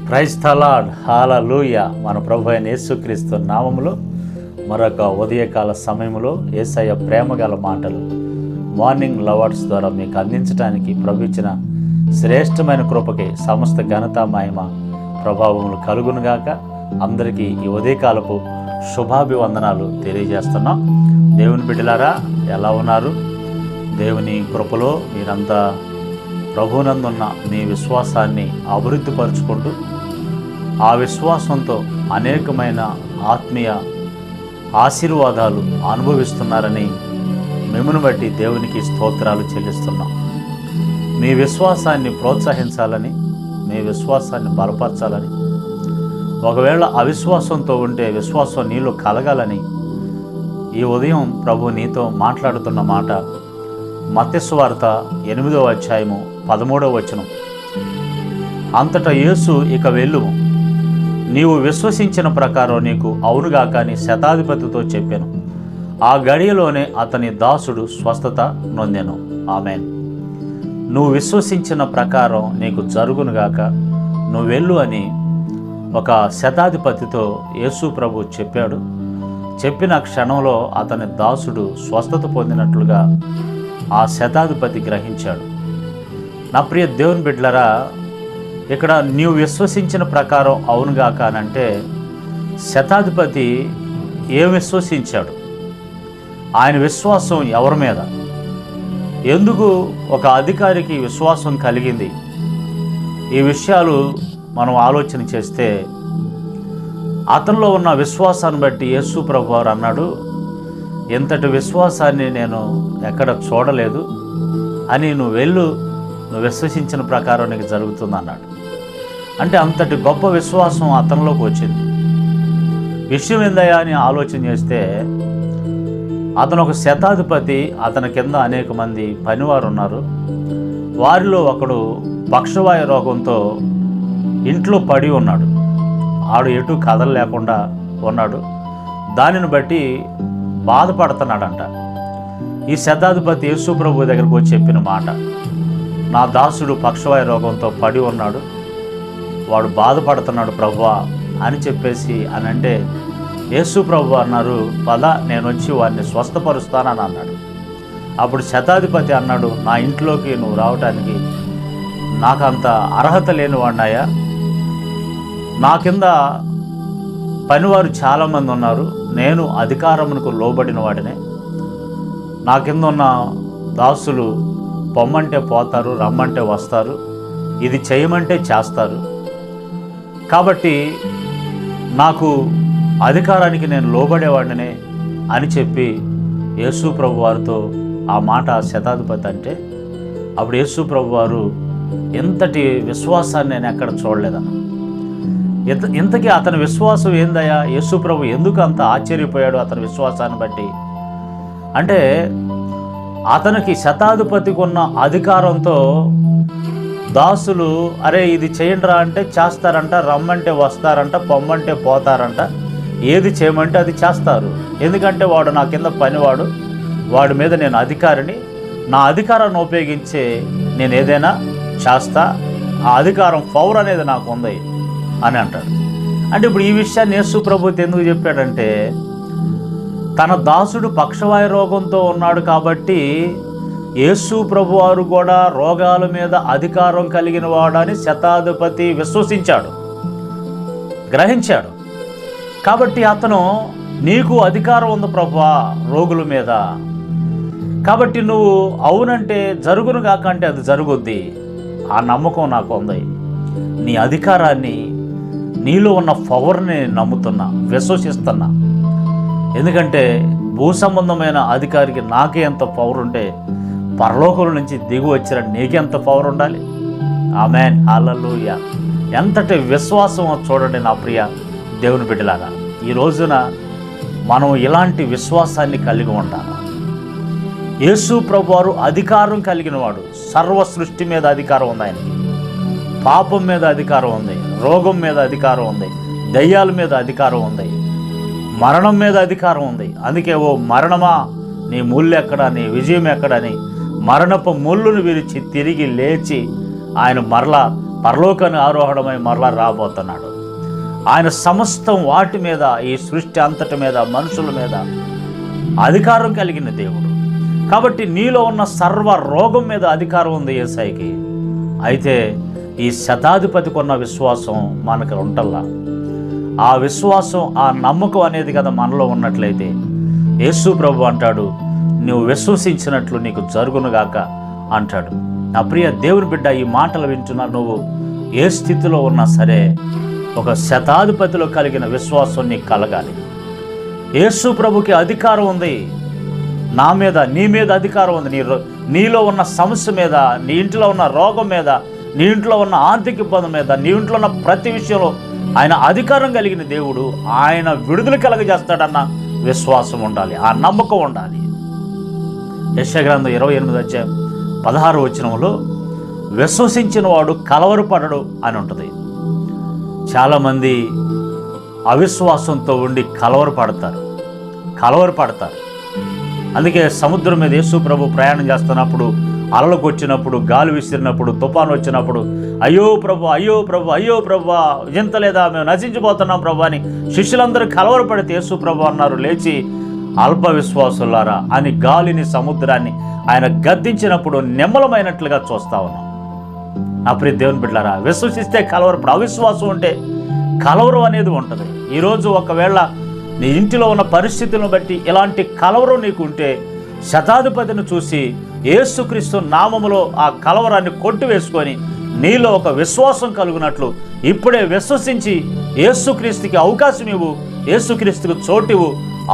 Praise the lord, హల్లెలూయా. మన ప్రభు అయిన యేసుక్రీస్తు నామములో మరొక ఉదయకాల సమయంలో యేసయ్య ప్రేమగల మాటలు మార్నింగ్ లవర్స్ ద్వారా మీకు అందించడానికి ప్రభు ఇచ్చిన శ్రేష్టమైన కృపకి సమస్త ఘనత మహిమ ప్రభావములు కలుగునుగాక. అందరికీ ఈ ఉదయకాలపు శుభాభివందనాలు తెలియజేస్తున్నాం. దేవుని బిడ్డలారా, ఎలా ఉన్నారు? దేవుని కృపలో మీరంతా ప్రభునందున్న మీ విశ్వాసాన్ని అభివృద్ధిపరుచుకుంటూ ఆ విశ్వాసంతో అనేకమైన ఆత్మీయ ఆశీర్వాదాలు అనుభవిస్తున్నారని మిమ్మల్ని బట్టి దేవునికి స్తోత్రాలు చెల్లిస్తున్నాం. మీ విశ్వాసాన్ని ప్రోత్సహించాలని, మీ విశ్వాసాన్ని బలపరచాలని, ఒకవేళ అవిశ్వాసంతో ఉంటే విశ్వాసం నీలో కలగాలని ఈ ఉదయం ప్రభు నీతో మాట్లాడుతున్న మాట మత్తయి సువార్త 8వ అధ్యాయము 13వ వచనం. అంతటా యేసు, ఇక వెళ్ళుము, నీవు విశ్వసించిన ప్రకారం నీకు అవునుగాక అని శతాధిపతితో చెప్పాను. ఆ గడియలోనే అతని దాసుడు స్వస్థత నొందెను. ఆమేన్. నువ్వు విశ్వసించిన ప్రకారం నీకు జరుగునుగాక, నువ్వు వెళ్ళు అని ఒక శతాధిపతితో యేసు ప్రభు చెప్పాడు. చెప్పిన క్షణంలో అతని దాసుడు స్వస్థత పొందినట్లుగా ఆ శతాధిపతి గ్రహించాడు. నా ప్రియ దేవుని బిడ్డలారా, ఇక్కడ నీవు విశ్వసించిన ప్రకారం అవునుగాక అనంటే శతాధిపతి ఏం విశ్వసించాడు? ఆయన విశ్వాసం ఎవరి మీద? ఎందుకు ఒక అధికారికి విశ్వాసం కలిగింది? ఈ విషయాలు మనం ఆలోచన చేస్తే అతనిలో ఉన్న విశ్వాసాన్ని బట్టి యేసు ప్రభు వారు అన్నాడు, ఎంతటి విశ్వాసాన్ని నేను ఎక్కడ చూడలేదు అని, నువ్వు వెళ్ళు, నువ్వు విశ్వసించిన ప్రకారం నీకు జరుగుతుంది అన్నాడు. అంటే అంతటి గొప్ప విశ్వాసం అతనిలోకి వచ్చింది. విషయం ఏందయ్యా అని ఆలోచన చేస్తే అతను ఒక శతాధిపతి, అతని కింద అనేక మంది పనివారు ఉన్నారు. వారిలో ఒకడు పక్షవాయు రోగంతో ఇంట్లో పడి ఉన్నాడు. ఆడు ఎటు కదలలేకుండా ఉన్నాడు. దానిని బట్టి బాధపడుతున్నాడంట. ఈ శతాధిపతి యేసు ప్రభు దగ్గరకు వచ్చి చెప్పిన మాట, నా దాసుడు పక్షవాయు రోగంతో పడి ఉన్నాడు, వాడు బాధపడుతున్నాడు ప్రభువా అని చెప్పేసి అని అంటే యేసు ప్రభు అన్నారు, పద నేను వచ్చి వాడిని స్వస్థపరుస్తానని అన్నాడు. అప్పుడు శతాధిపతి అన్నాడు, నా ఇంట్లోకి నువ్వు రావటానికి నాకంత అర్హత లేని వాడినాయా? నా కింద పనివారు చాలామంది ఉన్నారు, నేను అధికారమునకు లోబడిన వాడినే. నా కింద ఉన్న దాసులు పొమ్మంటే పోతారు, రమ్మంటే వస్తారు, ఇది చేయమంటే చేస్తారు. కాబట్టి నాకు అధికారానికి నేను లోబడేవాడినే అని చెప్పి యేసు ప్రభు వారితో ఆ మాట శతాధిపతి అంటే, అప్పుడు యేసు ప్రభు వారు, ఎంతటి విశ్వాసాన్ని నేను ఎక్కడ చూడలేదన్న. ఇంతకీ అతని విశ్వాసం ఏందయ్యా? యేసు ప్రభు ఎందుకు అంత ఆశ్చర్యపోయాడు అతని విశ్వాసాన్ని బట్టి అంటే, అతనికి శతాధిపతికి ఉన్న అధికారంతో దాసులు అరే ఇది చేయండిరా అంటే చేస్తారంట, రమ్మంటే వస్తారంట, పొమ్మంటే పోతారంట, ఏది చేయమంటే అది చేస్తారు. ఎందుకంటే వాడు నా కింద పనివాడు, వాడి మీద నేను అధికారిని, నా అధికారాన్ని ఉపయోగించి నేను ఏదైనా చేస్తా, ఆ అధికారం పవర్ అనేది నాకు ఉంది అని అంటాడు. అంటే ఇప్పుడు ఈ విషయాన్ని యేసు ప్రభు ఎందుకు చెప్పాడంటే, తన దాసుడు పక్షవాయు రోగంతో ఉన్నాడు కాబట్టి యేసు ప్రభు వారు కూడా రోగాల మీద అధికారం కలిగిన వాడని శతాధిపతి విశ్వసించాడు, గ్రహించాడు. కాబట్టి అతను, నీకు అధికారం ఉంది ప్రభువా రోగుల మీద, కాబట్టి నువ్వు అవునంటే జరుగును కాకంటే అది జరుగుద్ది, ఆ నమ్మకం నాకు ఉంది. నీ అధికారాన్ని, నీలో ఉన్న పవర్ని నమ్ముతున్నా, విశ్వసిస్తున్నా. ఎందుకంటే భూ సంబంధమైన అధికారికి నాకే ఎంత పవర్ ఉంటే పరలోకం నుంచి దిగు వచ్చిన నీకెంత పవర్ ఉండాలి? ఆమేన్, హల్లెలూయా. ఎంతటి విశ్వాసం చూడండి నా ప్రియ దేవుని బిడ్డలారా. ఈ రోజున మనం ఇలాంటి విశ్వాసాన్ని కలిగి ఉండాలి. యేసు ప్రభువారు అధికారం కలిగిన వాడు. సర్వ సృష్టి మీద అధికారం ఉంది ఆయనకి. పాపం మీద అధికారం ఉంది, రోగం మీద అధికారం ఉంది, దయ్యాల మీద అధికారం ఉంది, మరణం మీద అధికారం ఉంది. అందుకే ఓ మరణమా నీ ముళ్ళు ఎక్కడా, నీ విజయం ఎక్కడని మరణపు ముళ్ళును విరిచి తిరిగి లేచి ఆయన మరలా పరలోకాన్ని ఆరోహణమై మరలా రాబోతున్నాడు. ఆయన సమస్తం వాటి మీద, ఈ సృష్టి అంతటి మీద, మనుషుల మీద అధికారం కలిగిన దేవుడు. కాబట్టి నీలో ఉన్న సర్వ రోగం మీద అధికారం ఉంది యేసయ్యకి. అయితే ఈ శతాధిపతికి ఉన్న విశ్వాసం మనకు ఉంటల్లా. ఆ విశ్వాసం, ఆ నమ్మకం అనేది కదా మనలో ఉన్నట్లయితే యేసు ప్రభు అంటాడు, నువ్వు విశ్వసించినట్లు నీకు జరుగునుగాక అంటాడు. నా ప్రియ దేవుని బిడ్డ, ఈ మాటలు వింటున్నా నువ్వు ఏ స్థితిలో ఉన్నా సరే ఒక శతాధిపతిలో కలిగిన విశ్వాసం నీకు కలగాలి. యేసు ప్రభుకి అధికారం ఉంది నా మీద, నీ మీద అధికారం ఉంది. నీలో ఉన్న సమస్య మీద, నీ ఇంట్లో ఉన్న రోగం మీద, నీ ఇంట్లో ఉన్న ఆర్థిక ఇబ్బంది మీద, నీ ఇంట్లో ఉన్న ప్రతి విషయంలో ఆయన అధికారం కలిగిన దేవుడు. ఆయన విడుదల కలగజేస్తాడన్న విశ్వాసం ఉండాలి, ఆ నమ్మకం ఉండాలి. యెషయా గ్రంథం 28:16 విశ్వసించిన వాడు కలవరపడడు అని ఉంటుంది. చాలామంది అవిశ్వాసంతో ఉండి కలవరపడతారు. అందుకే సముద్రం మీద యేసు ప్రభు ప్రయాణం చేస్తున్నప్పుడు, అలలకు వచ్చినప్పుడు, గాలి విసిరినప్పుడు, తుఫాను వచ్చినప్పుడు, అయ్యో ప్రభు, అయ్యో ప్రభు, అయ్యో ప్రభు, ఇంత లేదా, మేము నశించిపోతున్నాం ప్రభు అని శిష్యులందరూ కలవరపడితే యేసు ప్రభు అన్నారు, లేచి అల్ప విశ్వాసులారా అని గాలిని, సముద్రాన్ని ఆయన గద్దించినప్పుడు నిమ్మలమైనట్లుగా చూస్తా ఉన్నాం. నా ప్రియ దేవుని బిడ్డలారా, విశ్వసిస్తే కలవరపడు, అవిశ్వాసం ఉంటే కలవరం అనేది ఉంటుంది. ఈరోజు ఒకవేళ నీ ఇంటిలో ఉన్న పరిస్థితులను బట్టి ఇలాంటి కలవరం నీకు ఉంటే శతాధిపతిని చూసి యేసుక్రీస్తు నామములో ఆ కలవరాన్ని కొట్టివేసుకొని నీలో ఒక విశ్వాసం కలుగునట్లు ఇప్పుడే విశ్వసించి యేసుక్రీస్తుకి అవకాశం ఇవ్వు, యేసుక్రీస్తుకు చోటివు,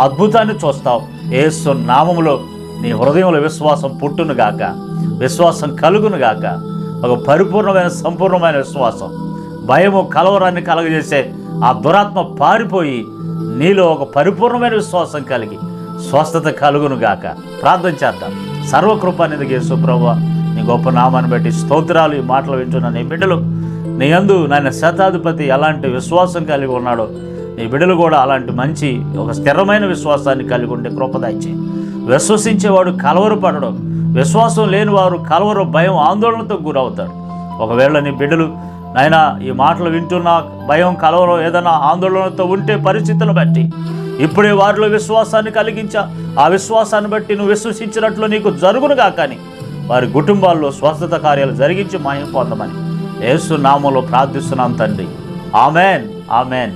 అద్భుతాన్ని చూస్తావు. యేసు నామములో నీ హృదయంలో విశ్వాసం పుట్టునుగాక, విశ్వాసం కలుగునుగాక. ఒక పరిపూర్ణమైన, సంపూర్ణమైన విశ్వాసం, భయము, కలవరాన్ని కలగజేసే ఆ దురాత్మ పారిపోయి నీలో ఒక పరిపూర్ణమైన విశ్వాసం కలిగి స్వస్థత కలుగునుగాక. ప్రార్థన చేద్దాం. సర్వకృపానిధికి యేసు ప్రభువా, నీ గొప్ప నామాన్ని బట్టి స్తోత్రాలు. ఈ మాటలు వింటున్న నీ బిడ్డలు, నీ యందు నాయన శతాధిపతి ఎలాంటి విశ్వాసం కలిగి ఉన్నాడో నీ బిడ్డలు కూడా అలాంటి మంచి ఒక స్థిరమైన విశ్వాసాన్ని కలిగి ఉండే కృప దయచేయి. విశ్వసించేవాడు కలవరపడడం, విశ్వాసం లేని వారు కలవరం, భయం, ఆందోళనతో గురవుతాడు. ఒకవేళ నీ బిడ్డలు నాయన ఈ మాటలు వింటున్నా భయం, కలవరం, ఏదైనా ఆందోళనతో ఉంటే పరిస్థితులను బట్టి ఇప్పుడే వారిలో విశ్వాసాన్ని కలిగించా. ఆ విశ్వాసాన్ని బట్టి నువ్వు విశ్వసించినట్లు నీకు జరుగునుగా. కానీ వారి కుటుంబాల్లో స్వస్థత కార్యాలు జరిగించి మహిమ పొందమని యేసు నామములో ప్రార్థిస్తున్నాం తండ్రి. Amen, amen.